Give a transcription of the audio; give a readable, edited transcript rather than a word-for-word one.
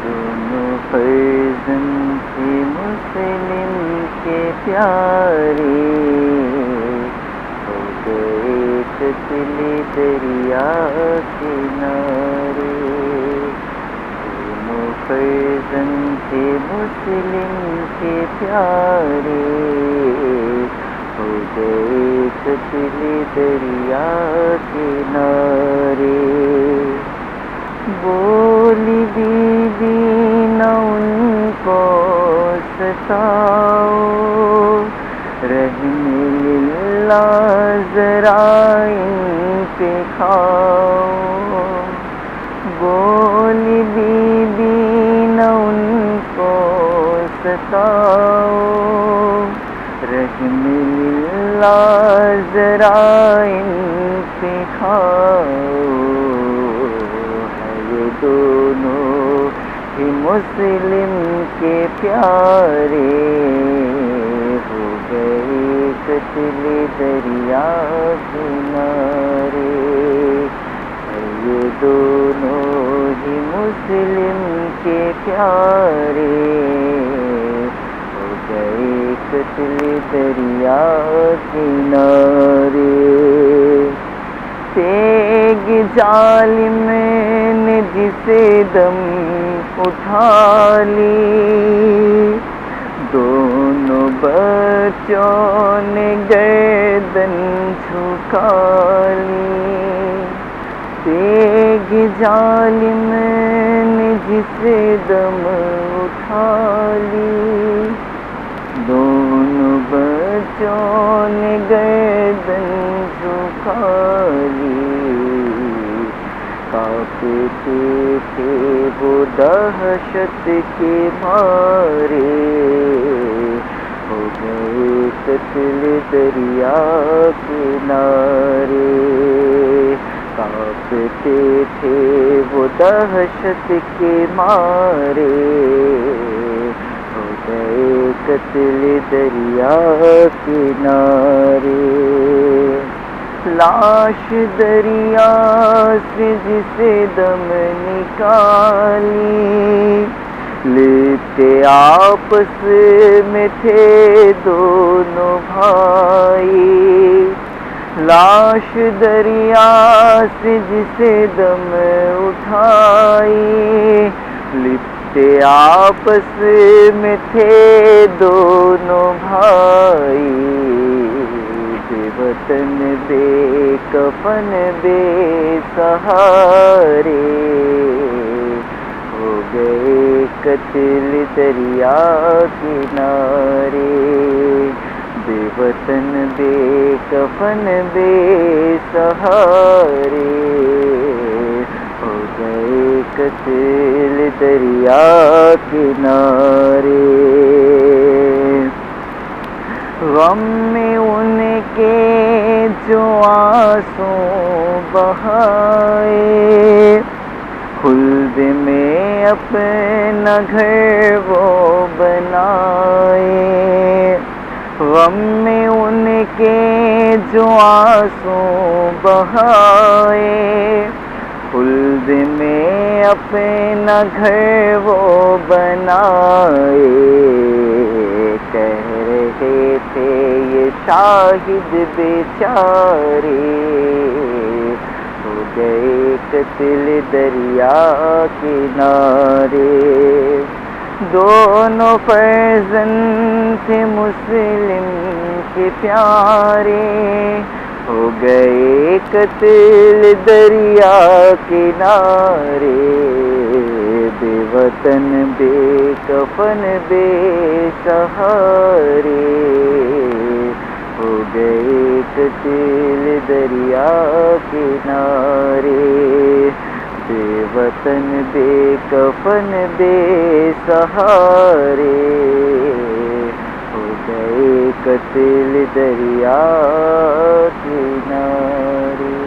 دونوں فرزند تھے مسلم کے پیارے، ہو گئے قتل دریا کنارے۔ دونوں فرزند تھے مسلم کے پیارے، ہو گئے قتل دریا کنارے۔ بولی بی بی نہ ان کو ستاؤ، رحم للہ ذرا ان پہ کھاؤ۔ بولی بی بی نہ ان کو ستاؤ، رحم للہ ذرا ان پہ کھاؤ۔ دونوں ہی مسلم کے پیارے، ہو گئے قتل دریا کنارے۔ یہ دونوں ہی مسلم کے پیارے، ہو گئے قتل دریا کنارے۔ تیگ ظالم نے جسے دم اٹھا لی، دونوں بچوں نے گردن جھکا لی۔ تیگ ظالم نے جسے دم اٹھا لی، دونوں بچوں نے گردن جھکا لی۔ کانپتے تھے وہ دہشت کے مارے، ہو گئے قتل دریا کنارے۔ کانپتے تھے وہ دہشت کے مارے، ہو گئے قتل دریا کنارے۔ لاش دریا سے جسے دم نکالی، لیتے آپس میں تھے دونوں بھائی۔ لاش دریا سے جسے دم اٹھائی، لپٹے آپس میں تھے دونوں بھائی۔ بے وطن بے کفن بے سہارے، ہو گئے قتل دریا کنارے۔ بے وطن بے کفن بے سہارے، ہو گئے قتل دریا کنارے۔ غم میں ان کے جو آنسو بہائے، خلد میں اپنا گھر وہ بنائے۔ غم میں ان کے جو آنسو بہائے، خلد میں اپنا گھر وہ بنائے۔ کہہ رہے تھے یہ شاہد بیچارے، ہو گئے قتل دریا کنارے۔ دونوں فرزند تھے مسلم کے پیارے، ہو گئے قتل دریا کنارے۔ بے وطن بے کفن بے سہارے، ہو گئے قتل دریا کنارے۔ بے وطن بے کفن بے سہارے، ہو گئے قتل دریا کنارے۔